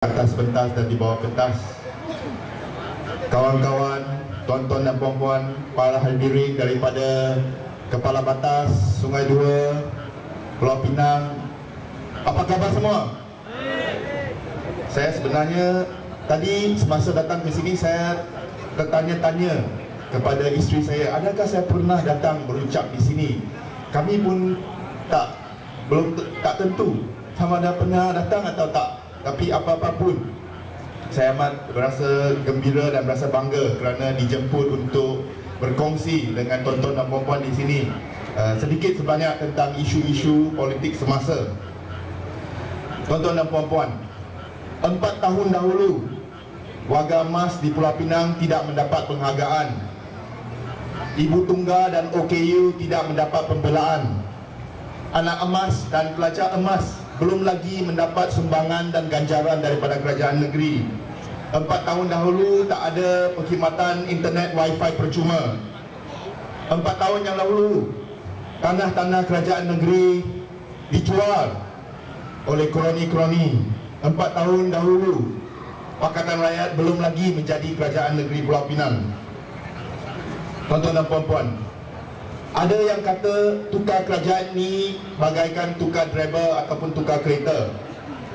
atas pentas dan di bawah pentas, kawan-kawan, tuan-tuan dan puan-puan, para hadirin daripada Kepala Batas, Sungai Dua, Pulau Pinang, apa khabar semua? Saya sebenarnya tadi semasa datang ke sini saya tertanya-tanya kepada isteri saya, adakah saya pernah datang berucap di sini? Kami pun belum tentu sama ada pernah datang atau tak. Tapi apa-apa pun, saya amat berasa gembira dan berasa bangga kerana dijemput untuk berkongsi dengan tuan-tuan dan puan-puan di sini sedikit sebanyak tentang isu-isu politik semasa. Tuan-tuan dan puan-puan, 4 tahun dahulu warga emas di Pulau Pinang tidak mendapat penghargaan. Ibu Tunggal dan OKU tidak mendapat pembelaan. Anak emas dan pelajar emas belum lagi mendapat sumbangan dan ganjaran daripada kerajaan negeri. 4 tahun dahulu tak ada perkhidmatan internet wifi percuma. 4 tahun yang lalu tanah-tanah kerajaan negeri dijual oleh kroni-kroni. 4 tahun dahulu Pakatan Rakyat belum lagi menjadi kerajaan negeri Pulau Pinang. Tuan-tuan dan puan-puan, ada yang kata tukar kerajaan ni bagaikan tukar driver ataupun tukar kereta.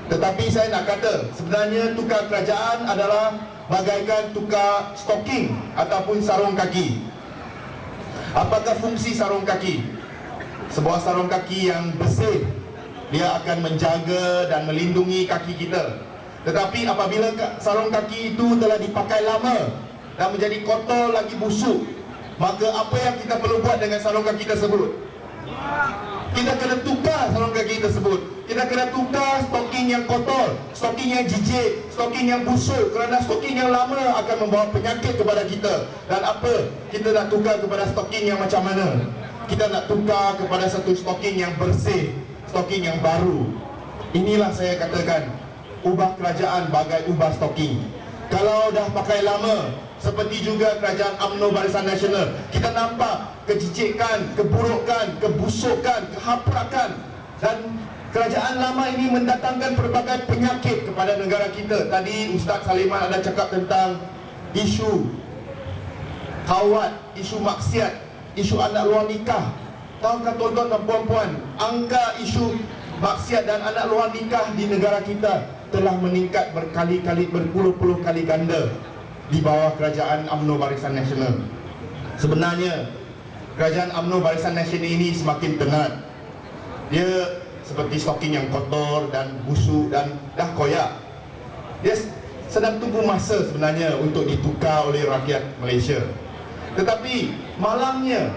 Tetapi saya nak kata sebenarnya tukar kerajaan adalah bagaikan tukar stocking ataupun sarung kaki. Apakah fungsi sarung kaki? Sebuah sarung kaki yang bersih, dia akan menjaga dan melindungi kaki kita. Tetapi apabila sarung kaki itu telah dipakai lama dan menjadi kotor lagi busuk, maka apa yang kita perlu buat dengan sarung kaki tersebut? Kita kena tukar sarung kaki tersebut. Kita kena tukar stocking yang kotor, stocking yang jijik, stocking yang busuk. Kerana stocking yang lama akan membawa penyakit kepada kita. Dan apa? Kita nak tukar kepada stocking yang macam mana? Kita nak tukar kepada satu stocking yang bersih, stocking yang baru. Inilah saya katakan, ubah kerajaan bagai ubah stocking. Kalau dah pakai lama, seperti juga kerajaan UMNO Barisan Nasional, kita nampak kejicikan, keburukan, kebusukan, kehaprakan. Dan kerajaan lama ini mendatangkan pelbagai penyakit kepada negara kita. Tadi Ustaz Saliman ada cakap tentang isu khawat, isu maksiat, isu anak luar nikah. Tahukah tuan-tuan dan puan-puan, angka isu maksiat dan anak luar nikah di negara kita telah meningkat berkali-kali, berpuluh-puluh kali ganda di bawah kerajaan UMNO Barisan Nasional. Sebenarnya kerajaan UMNO Barisan Nasional ini semakin tenat. Dia seperti stocking yang kotor dan busuk dan dah koyak. Dia sedang tunggu masa sebenarnya untuk ditukar oleh rakyat Malaysia. Tetapi malangnya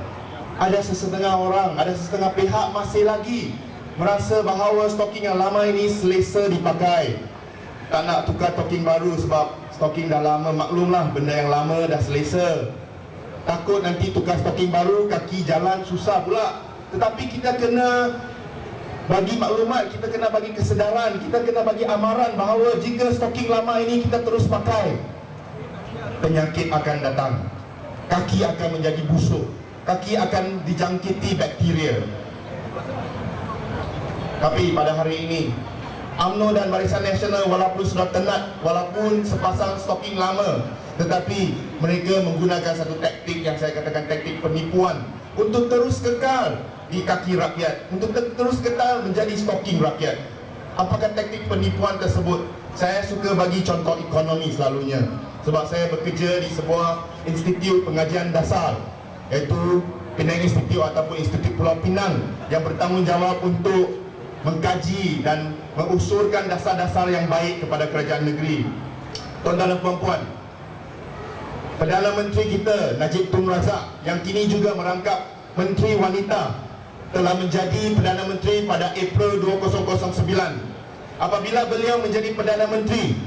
ada sesetengah orang, ada sesetengah pihak masih lagi merasa bahawa stocking yang lama ini selesa dipakai. Tak nak tukar stocking baru sebab stocking dah lama. Maklumlah, benda yang lama dah selesa. Takut nanti tukar stocking baru, kaki jalan susah pula. Tetapi kita kena bagi maklumat, kita kena bagi kesedaran, kita kena bagi amaran bahawa jika stocking lama ini kita terus pakai, penyakit akan datang. Kaki akan menjadi busuk, kaki akan dijangkiti bakteria. Tapi pada hari ini UMNO dan Barisan Nasional walaupun sudah tenat, walaupun sepasang stocking lama, tetapi mereka menggunakan satu taktik yang saya katakan taktik penipuan untuk terus kekal di kaki rakyat, untuk terus kekal menjadi stocking rakyat. Apakah taktik penipuan tersebut? Saya suka bagi contoh ekonomi selalunya, sebab saya bekerja di sebuah institut pengajian dasar, iaitu Penang Institute ataupun Institut Pulau Pinang, yang bertanggungjawab untuk mengkaji dan mengusulkan dasar-dasar yang baik kepada kerajaan negeri. Tuan-tuan dan puan-puan, Perdana Menteri kita Najib Tun Razak yang kini juga merangkap Menteri Wanita telah menjadi Perdana Menteri pada April 2009. Apabila beliau menjadi Perdana Menteri,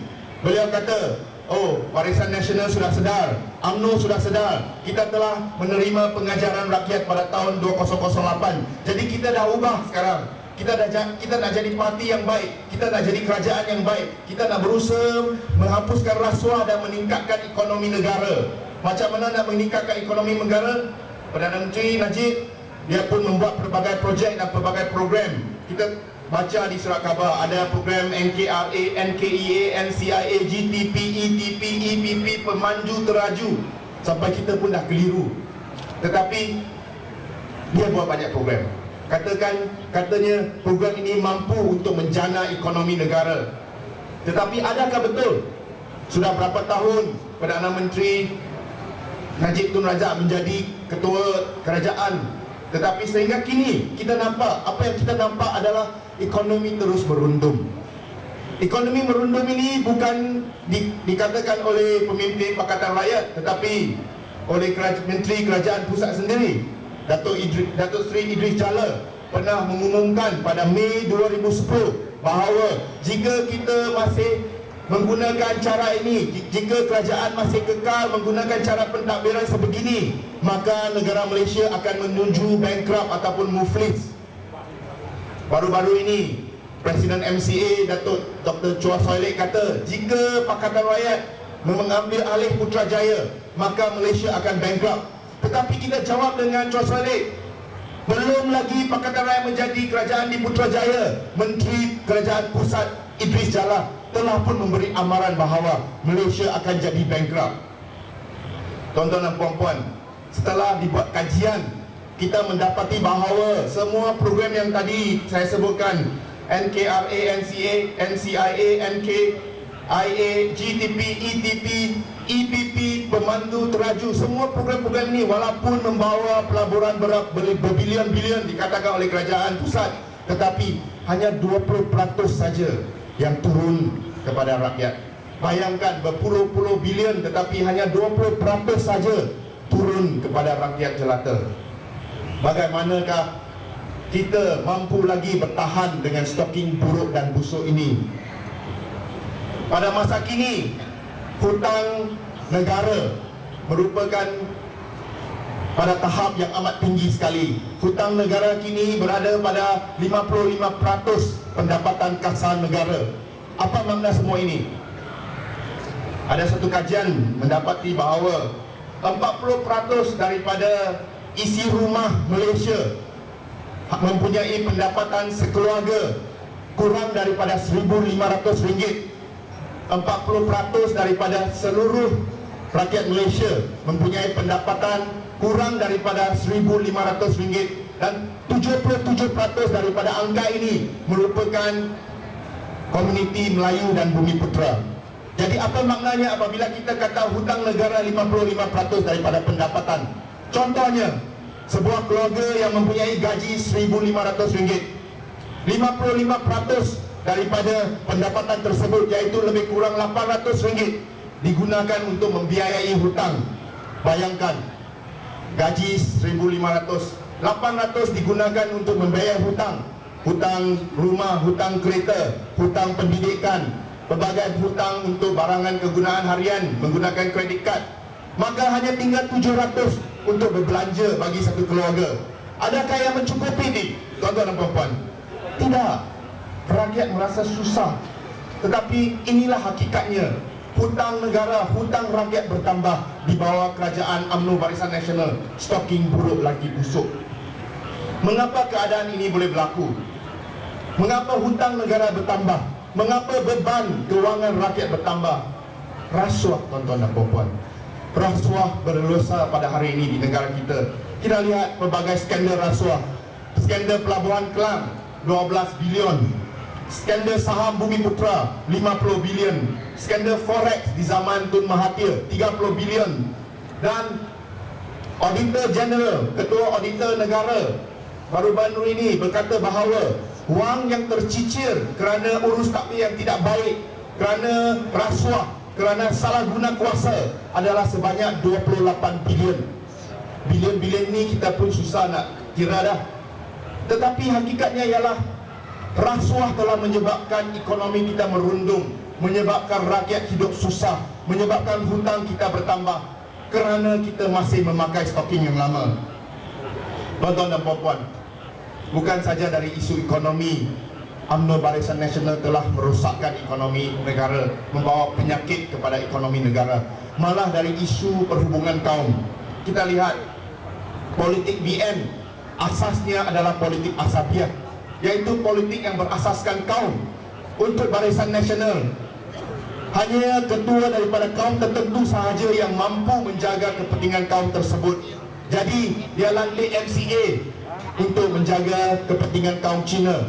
beliau kata, oh, Barisan Nasional sudah sedar, UMNO sudah sedar, kita telah menerima pengajaran rakyat pada tahun 2008. Jadi kita dah ubah sekarang. Kita nak jadi parti yang baik, kita nak jadi kerajaan yang baik, kita nak berusaha menghapuskan rasuah dan meningkatkan ekonomi negara. Macam mana nak meningkatkan ekonomi negara? Perdana Menteri Najib, dia pun membuat pelbagai projek dan pelbagai program. Kita baca di surat khabar ada program NKRA, NKEA, NCIA, GTP, ETP, EPP, pemandu teraju, sampai kita pun dah keliru. Tetapi dia buat banyak program. Katanya program ini mampu untuk menjana ekonomi negara. Tetapi adakah betul? Sudah berapa tahun Perdana Menteri Najib Tun Razak menjadi ketua kerajaan, tetapi sehingga kini kita nampak, apa yang kita nampak adalah ekonomi terus merundum. Ekonomi merundum ini bukan dikatakan oleh pemimpin Pakatan Rakyat, tetapi oleh Menteri Kerajaan Pusat sendiri. Datuk Seri Idris Jalil pernah mengumumkan pada Mei 2010 bahawa jika kita masih menggunakan cara ini, jika kerajaan masih kekal menggunakan cara pentadbiran sebegini, maka negara Malaysia akan menuju bankrupt ataupun muflis. Baru-baru ini Presiden MCA Datuk Dr. Chua Soy Lek kata jika Pakatan Rakyat mengambil alih Putrajaya, maka Malaysia akan bankrupt. Tetapi kita jawab dengan Chua Soy Lek, belum lagi Pakatan Rakyat menjadi kerajaan di Putrajaya, Menteri Kerajaan Pusat Idris Jalil telah pun memberi amaran bahawa Malaysia akan jadi bankrupt. Tuan-tuan dan puan-puan, setelah dibuat kajian, kita mendapati bahawa semua program yang tadi saya sebutkan, NKRA, NCIA, NKIA, GTP, ETP, EPP, pemandu teraju, semua program-program ini walaupun membawa pelaburan berbilion-bilion dikatakan oleh kerajaan pusat, tetapi hanya 20% saja yang turun kepada rakyat. Bayangkan berpuluh-puluh bilion tetapi hanya 20% saja turun kepada rakyat jelata. Bagaimanakah kita mampu lagi bertahan dengan stoking buruk dan busuk ini? Pada masa kini, hutang negara merupakan pada tahap yang amat tinggi sekali. Hutang negara kini berada pada 55% pendapatan kas negara. Apa makna semua ini? Ada satu kajian mendapati bahawa 40% daripada isi rumah Malaysia mempunyai pendapatan sekeluarga kurang daripada RM1,500. 40% daripada seluruh rakyat Malaysia mempunyai pendapatan kurang daripada RM1,500, dan 77% daripada angka ini merupakan komuniti Melayu dan Bumiputera. Jadi apa maknanya apabila kita kata hutang negara 55% daripada pendapatan? Contohnya, sebuah keluarga yang mempunyai gaji RM1,500, 55% daripada pendapatan tersebut, iaitu lebih kurang RM800, digunakan untuk membiayai hutang. Bayangkan, gaji RM1,500, 800 digunakan untuk membayar hutang. Hutang rumah, hutang kereta, hutang pendidikan, pelbagai hutang untuk barangan kegunaan harian menggunakan kredit kad. Maka hanya tinggal 700 untuk berbelanja bagi satu keluarga. Adakah yang mencukupi ini, tuan-tuan dan puan-puan? Tidak. Rakyat merasa susah. Tetapi inilah hakikatnya. Hutang negara, hutang rakyat bertambah di bawah kerajaan UMNO Barisan Nasional. Stoking buruk lagi busuk. Mengapa keadaan ini boleh berlaku? Mengapa hutang negara bertambah? Mengapa beban kewangan rakyat bertambah? Rasuah, tuan-tuan dan puan-puan. Rasuah berleluasa pada hari ini di negara kita. Kita lihat pelbagai skandal rasuah. Skandal Pelabuhan Kelang 12 bilion. Skandal saham Bumiputera 50 bilion. Skandal Forex di zaman Tun Mahathir 30 bilion. Dan Auditor General, Ketua Auditor Negara baru-baru ini berkata bahawa wang yang tercicir kerana urus takbir yang tidak baik, kerana rasuah, kerana salah guna kuasa adalah sebanyak 28 bilion. Bilion-bilion ni kita pun susah nak kira dah. Tetapi hakikatnya ialah rasuah telah menyebabkan ekonomi kita merundung, menyebabkan rakyat hidup susah, menyebabkan hutang kita bertambah kerana kita masih memakai stoking yang lama. Tuan-tuan dan puan-puan, bukan saja dari isu ekonomi, UMNO Barisan Nasional telah merosakkan ekonomi negara, membawa penyakit kepada ekonomi negara. Malah dari isu perhubungan kaum, kita lihat politik BN asasnya adalah politik asabiah. iaitu politik yang berasaskan kaum. Untuk Barisan Nasional, hanya ketua daripada kaum tertentu sahaja yang mampu menjaga kepentingan kaum tersebut. Jadi dia lantik MCA untuk menjaga kepentingan kaum Cina.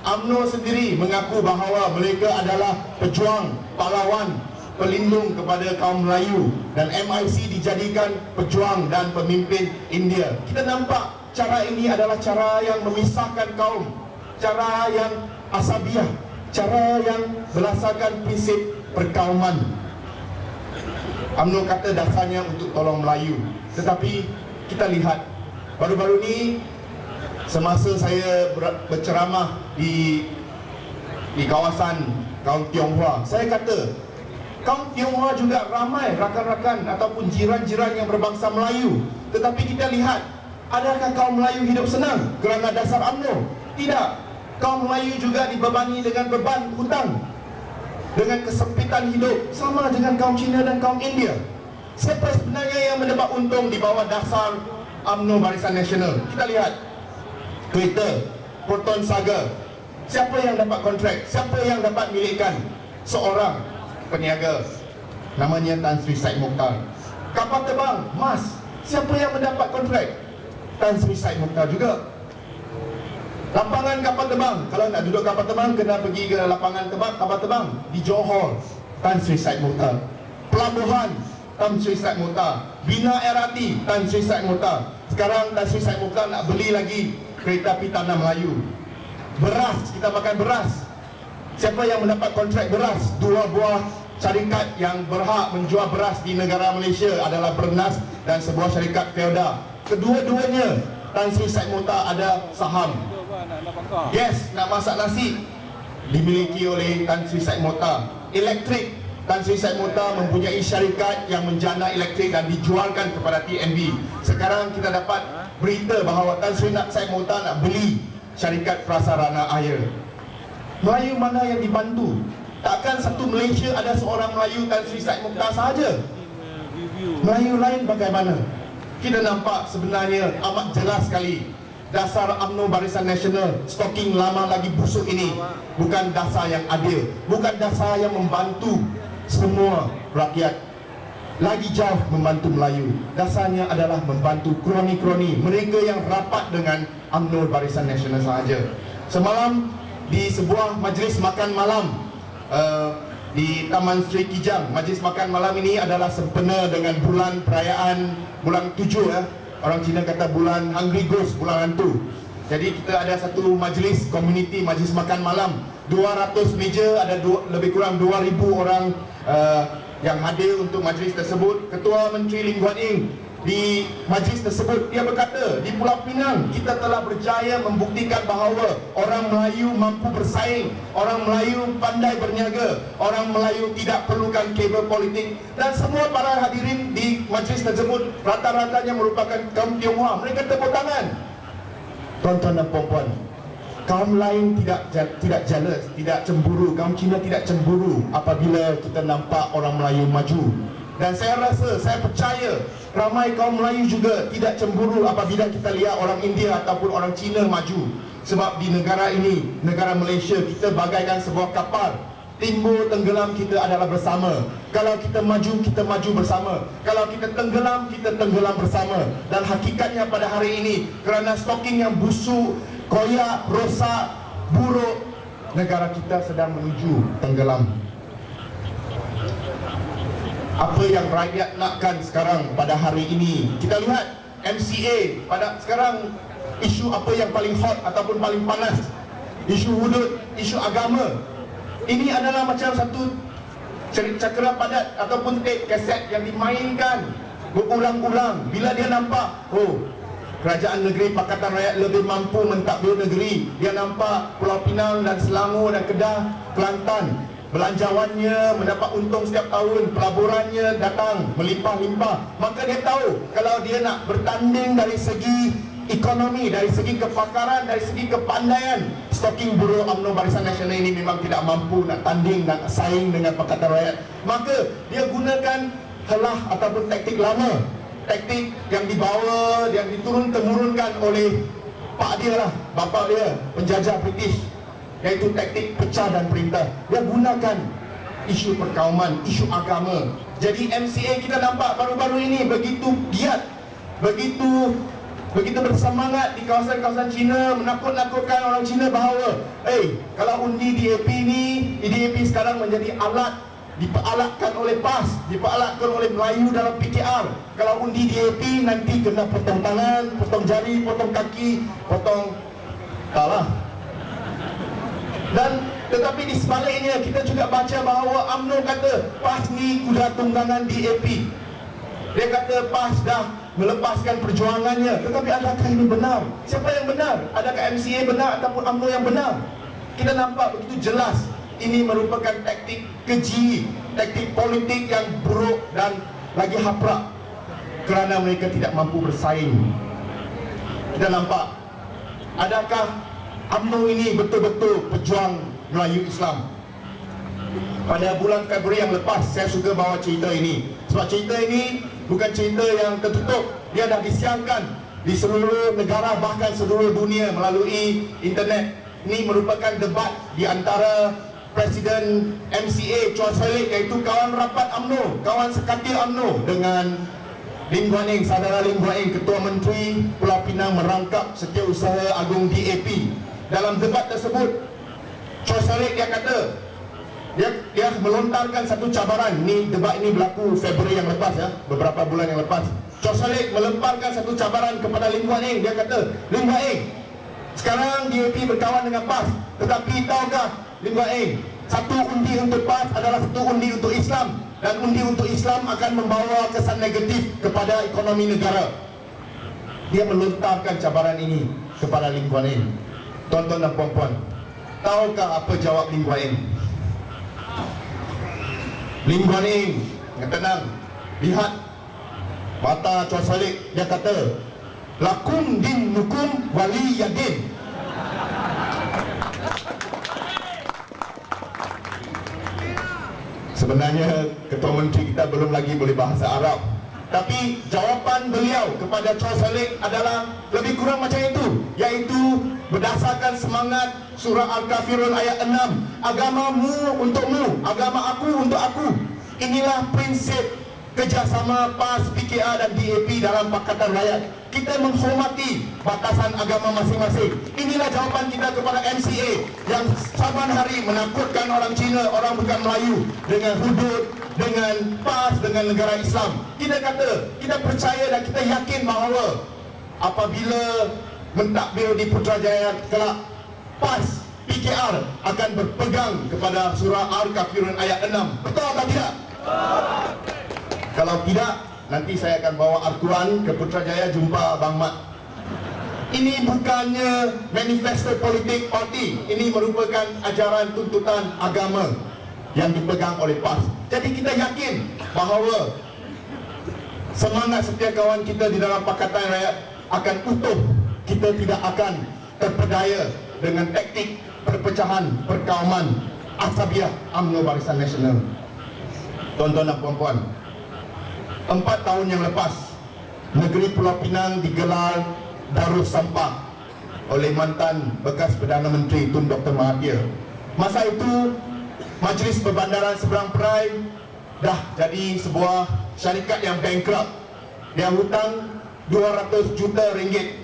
UMNO sendiri mengaku bahawa mereka adalah pejuang, pahlawan, pelindung kepada kaum Melayu, dan MIC dijadikan pejuang dan pemimpin India. Kita nampak cara ini adalah cara yang memisahkan kaum, cara yang asabiah, cara yang berdasarkan prinsip perkauman. UMNO kata dasarnya untuk tolong Melayu, tetapi kita lihat baru-baru ini semasa saya berceramah di kawasan kaum Tionghoa, saya kata kaum Tionghoa juga ramai rakan-rakan ataupun jiran-jiran yang berbangsa Melayu. Tetapi kita lihat, adakah kaum Melayu hidup senang kerana dasar UMNO? Tidak. Kaum Melayu juga dibebani dengan beban hutang, dengan kesempitan hidup, sama dengan kaum Cina dan kaum India. Siapa sebenarnya yang mendapat untung di bawah dasar UMNO Barisan Nasional? Kita lihat Twitter, Proton Saga. Siapa yang dapat kontrak? Siapa yang dapat milikkan? Seorang peniaga, namanya Tan Sri Said Mokhtar. Kapal terbang, MAS, siapa yang mendapat kontrak? Tan Sri Said Mokhtar juga. Lapangan kapal terbang, kalau nak duduk kapal terbang kena pergi ke lapangan kapal terbang di Johor, Tan Sri Said Mokhtar. Pelabuhan, Tan Sri Said Mokhtar. Bina LRT, Tan Sri Said Mokhtar. Sekarang Tan Sri Said Mokhtar nak beli lagi kereta api tanah Melayu. Beras, kita makan beras. Siapa yang mendapat kontrak beras? Dua buah syarikat yang berhak menjual beras di negara Malaysia adalah Bernas dan sebuah syarikat Felda. Kedua-duanya Tan Sri Said Mokhtar ada saham. Yes, nak masak nasi dimiliki oleh Tan Sri Said Mokhtar. Elektrik, Tan Sri Said Mokhtar mempunyai syarikat yang menjana elektrik dan dijualkan kepada TNB. Sekarang kita dapat berita bahawa Tan Sri Said Mokhtar nak beli syarikat prasarana air. Melayu mana yang dibantu? Takkan satu Malaysia ada seorang Melayu Tan Sri Said Mokhtar sahaja. Melayu lain bagaimana? Kita nampak sebenarnya amat jelas sekali dasar UMNO Barisan Nasional stoking lama lagi busuk ini bukan dasar yang adil, bukan dasar yang membantu semua rakyat, lagi jauh membantu Melayu. Dasarnya adalah membantu kroni-kroni, mereka yang rapat dengan UMNO Barisan Nasional sahaja. Semalam di sebuah majlis makan malam di Taman Sri Kijang, majlis makan malam ini adalah sempena dengan bulan perayaan bulan 7 ya. Orang Cina kata bulan Hungry Ghost, bulan hantu. Jadi kita ada satu majlis community, majlis makan malam, 200 meja, ada lebih kurang 2,000 orang yang hadir untuk majlis tersebut. Ketua Menteri Lim Guan Eng di majlis tersebut, dia berkata, di Pulau Pinang kita telah berjaya membuktikan bahawa orang Melayu mampu bersaing, orang Melayu pandai berniaga, orang Melayu tidak perlukan kabel politik. Dan semua para hadirin di majlis tersebut rata-ratanya merupakan kaum Tionghoa. Mereka tepuk tangan. Tuan-tuan dan puan-puan, kaum lain tidak jealous, tidak cemburu. Kaum Cina tidak cemburu apabila kita nampak orang Melayu maju. Dan saya rasa, saya percaya ramai kaum Melayu juga tidak cemburu apabila kita lihat orang India ataupun orang Cina maju. Sebab di negara ini, negara Malaysia, kita bagaikan sebuah kapal. Timbul tenggelam kita adalah bersama. Kalau kita maju bersama. Kalau kita tenggelam bersama. Dan hakikatnya pada hari ini, kerana stoking yang busuk, koyak, rosak, buruk, negara kita sedang menuju tenggelam. Apa yang rakyat nakkan sekarang pada hari ini? Kita lihat MCA pada sekarang, isu apa yang paling hot ataupun paling panas? Isu hudud, isu agama. Ini adalah macam satu cakera padat ataupun tape kaset yang dimainkan berulang-ulang. Bila dia nampak, oh, kerajaan negeri Pakatan Rakyat lebih mampu mentadbir negeri, dia nampak Pulau Pinang dan Selangor dan Kedah, Kelantan, belanjawannya mendapat untung setiap tahun, pelaburannya datang melimpah-limpah, maka dia tahu kalau dia nak bertanding dari segi ekonomi, dari segi kepakaran, dari segi kepandaian, stoking buruh UMNO Barisan Nasional ini memang tidak mampu nak tanding, nak saing dengan Pakatan Rakyat. Maka dia gunakan helah ataupun taktik lama, taktik yang dibawa, yang diturun-temurunkan oleh pak dia lah, bapa dia penjajah British, iaitu taktik pecah dan perintah. Dia gunakan isu perkauman, isu agama. Jadi MCA kita nampak baru-baru ini begitu giat, begitu bersemangat di kawasan-kawasan Cina, menakut-nakutkan orang Cina bahawa kalau undi DAP ni, DAP sekarang menjadi alat, diperalatkan oleh PAS, diperalatkan oleh Melayu dalam PKR. Kalau undi DAP nanti kena potong tangan, potong jari, potong kaki, potong taklah. Dan tetapi di sebaliknya kita juga baca bahawa UMNO kata PAS ni kuda tunggangan DAP. Dia kata PAS dah melepaskan perjuangannya. Tetapi adakah ini benar? Siapa yang benar? Adakah MCA benar ataupun UMNO yang benar? Kita nampak begitu jelas ini merupakan taktik keji, taktik politik yang buruk dan lagi haprak kerana mereka tidak mampu bersaing. Kita nampak, adakah UMNO ini betul-betul pejuang Melayu Islam? Pada bulan Februari yang lepas, saya suka bawa cerita ini. Sebab cerita ini bukan cerita yang tertutup. Dia dah disiarkan di seluruh negara, bahkan seluruh dunia melalui internet. Ini merupakan debat di antara Presiden MCA Chua Soe Lek, iaitu kawan rapat UMNO, kawan sekatil UMNO, dengan Lim Guan Eng, saudara Lim Guan Eng, Ketua Menteri Pulau Pinang merangkap Setiausaha Agung DAP. Dalam debat tersebut, Chua Soe Lek dia kata, dia melontarkan satu cabaran. Ni debat ini berlaku Februari yang lepas, ya, beberapa bulan yang lepas. Chua Soe Lek melemparkan satu cabaran kepada Lim Guan Eng. Dia kata, Lim Guan Eng, sekarang DAP berkawan dengan PAS, tetapi tahukah Lim Guan Eng, satu undi untuk PAS adalah satu undi untuk Islam, dan undi untuk Islam akan membawa kesan negatif kepada ekonomi negara. Dia melontarkan cabaran ini kepada Lim Guan Eng. Tuan-tuan dan puan-puan, tahukah apa jawab Lim Guan Eng? Lim Guan Eng, tenang, lihat mata Chua Soe Lek, dia kata, lakum din nukum wali yadin. Sebenarnya Ketua Menteri kita belum lagi boleh bahasa Arab, tapi jawapan beliau kepada Chua Soe Lek adalah lebih kurang macam itu, iaitu berdasarkan semangat surah Al-Kafirun ayat 6, agamamu untukmu, agama aku untuk aku. Inilah prinsip kerjasama PAS, PKR dan DAP dalam Pakatan Rakyat. Kita menghormati batasan agama masing-masing. Inilah jawapan kita kepada MCA yang saban hari menakutkan orang Cina, orang bukan Melayu dengan hudud, dengan PAS, dengan negara Islam. Kita kata, kita percaya dan kita yakin bahawa apabila mentadbir di Putrajaya kelak, PAS, PKR akan berpegang kepada surah Al-Kafirun ayat 6. Betul atau tidak? Kalau tidak, nanti saya akan bawa Al-Quran ke Putrajaya jumpa Bang Mat. Ini bukannya manifesto politik parti, ini merupakan ajaran tuntutan agama yang dipegang oleh PAS. Jadi kita yakin bahawa semangat setiap kawan kita di dalam Pakatan Rakyat akan utuh. Kita tidak akan terpedaya dengan taktik perpecahan, perkauman, asabiah UMNO Barisan Nasional. Tuan-tuan dan puan-puan, 4 tahun yang lepas, negeri Pulau Pinang digelar Darus Sampah oleh mantan bekas Perdana Menteri Tun Dr. Mahathir. Masa itu, Majlis Perbandaran Seberang Perai dah jadi sebuah syarikat yang bankrupt. Dia hutang 200 juta ringgit.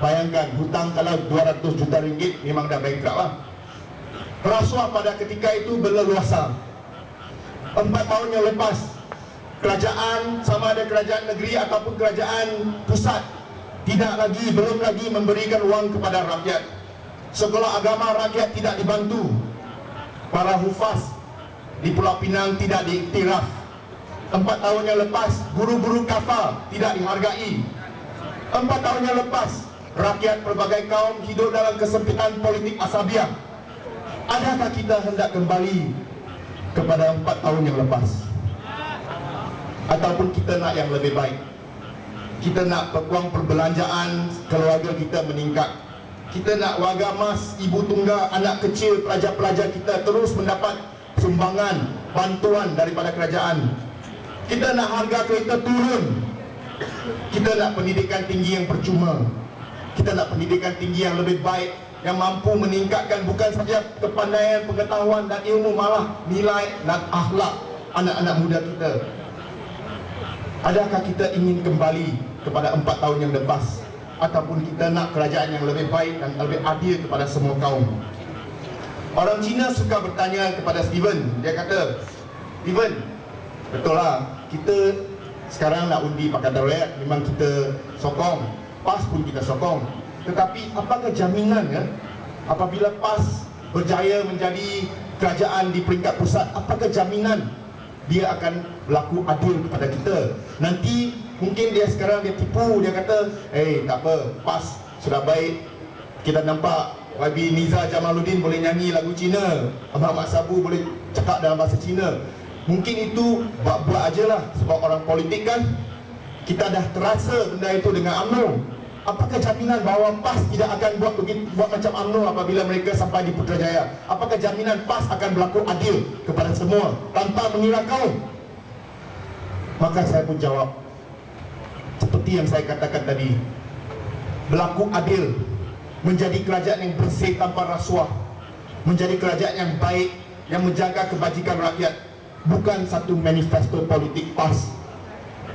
Bayangkan, hutang kalau 200 juta ringgit memang dah bankrupt lah. Rasuah pada ketika itu berleluasa. 4 tahun yang lepas, kerajaan, sama ada kerajaan negeri ataupun kerajaan pusat, belum lagi memberikan wang kepada rakyat. Sekolah agama rakyat tidak dibantu. Para hufaz di Pulau Pinang tidak diiktiraf. 4 tahun yang lepas, guru-guru kafar tidak dihargai. 4 tahun yang lepas, rakyat pelbagai kaum hidup dalam kesempitan politik asabiah. Adakah kita hendak kembali kepada 4 tahun yang lepas? Ataupun kita nak yang lebih baik? Kita nak peluang perbelanjaan keluarga kita meningkat. Kita nak warga emas, ibu tunggal, anak kecil, pelajar-pelajar kita terus mendapat sumbangan, bantuan daripada kerajaan. Kita nak harga kereta turun. Kita nak pendidikan tinggi yang percuma. Kita nak pendidikan tinggi yang lebih baik, yang mampu meningkatkan bukan saja kepandaian, pengetahuan dan ilmu, malah nilai dan akhlak anak-anak muda kita. Adakah kita ingin kembali kepada 4 tahun yang lepas, ataupun kita nak kerajaan yang lebih baik dan lebih adil kepada semua kaum? Orang Cina suka bertanya kepada Steven. Dia kata, Steven, betul lah, kita sekarang nak undi Pakatan Rakyat, memang kita sokong, PAS pun kita sokong. Tetapi apakah jaminannya apabila PAS berjaya menjadi kerajaan di peringkat pusat, apakah jaminan dia akan berlaku adil kepada kita? Nanti mungkin dia sekarang dia tipu, dia kata, tak apa, PAS sudah baik. Kita nampak YB Niza Jamaluddin boleh nyanyi lagu Cina, Abang Mat Sabu boleh cakap dalam bahasa Cina. Mungkin itu buat-buat ajalah, sebab orang politik kan, kita dah terasa benda itu dengan UMNO. Apakah jaminan bahawa PAS tidak akan buat macam UMNO apabila mereka sampai di Putrajaya? Apakah jaminan PAS akan berlaku adil kepada semua tanpa mengira kaum? Maka saya pun jawab seperti yang saya katakan tadi, berlaku adil, menjadi kerajaan yang bersih tanpa rasuah, menjadi kerajaan yang baik, yang menjaga kebajikan rakyat, bukan satu manifesto politik PAS.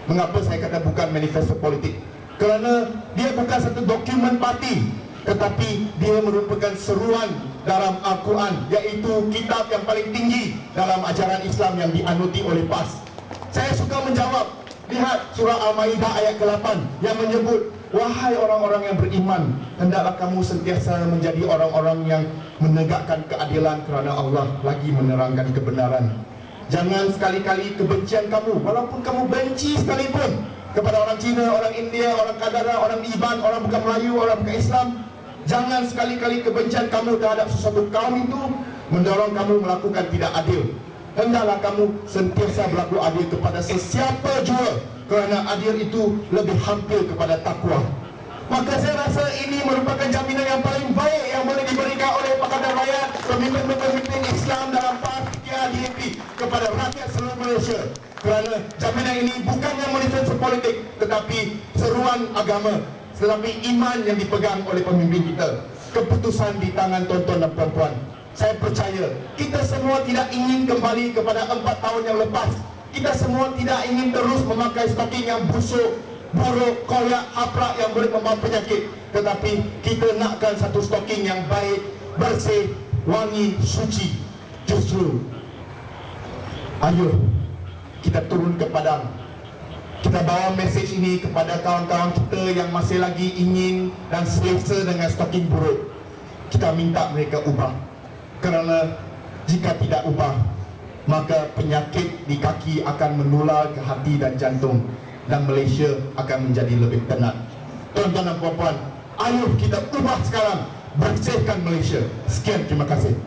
Mengapa saya kata bukan manifesto politik? Kerana dia bukan satu dokumen parti, tetapi dia merupakan seruan dalam Al-Quran, iaitu kitab yang paling tinggi dalam ajaran Islam yang dianuti oleh PAS. Saya suka menjawab, lihat surah Al-Maidah ayat ke-8 yang menyebut, wahai orang-orang yang beriman, hendaklah kamu sentiasa menjadi orang-orang yang menegakkan keadilan kerana Allah lagi menerangkan kebenaran. Jangan sekali-kali kebencian kamu, walaupun kamu benci sekalipun kepada orang Cina, orang India, orang Kadara, orang Iban, orang bukan Melayu, orang bukan Islam, jangan sekali-kali kebencian kamu terhadap sesuatu kaum itu mendorong kamu melakukan tidak adil. Hendaklah kamu sentiasa berlaku adil kepada sesiapa jua, kerana adil itu lebih hampir kepada takwa. Maka saya rasa ini merupakan jaminan yang paling baik yang boleh diberikan oleh Pakatan Rakyat, pemimpin-pemimpin Islam dalam PAS DAP kepada rakyat seluruh Malaysia. Kerana jaminan ini bukannya manifesto politik, tetapi seruan agama, tetapi iman yang dipegang oleh pemimpin kita. Keputusan di tangan tuan-tuan dan puan-puan. Saya percaya kita semua tidak ingin kembali kepada 4 tahun yang lepas. Kita semua tidak ingin terus memakai stocking yang busuk, buruk, koyak, haprak yang boleh membawa penyakit. Tetapi kita nakkan satu stocking yang baik, bersih, wangi, suci. Justru ayo kita turun ke padang. Kita bawa mesej ini kepada kawan-kawan kita yang masih lagi ingin dan selesa dengan stocking buruk. Kita minta mereka ubah. Kerana jika tidak ubah, maka penyakit di kaki akan menular ke hati dan jantung, dan Malaysia akan menjadi lebih tenat. Tuan-tuan dan puan-puan, ayo kita ubah sekarang, bersihkan Malaysia. Sekian, terima kasih.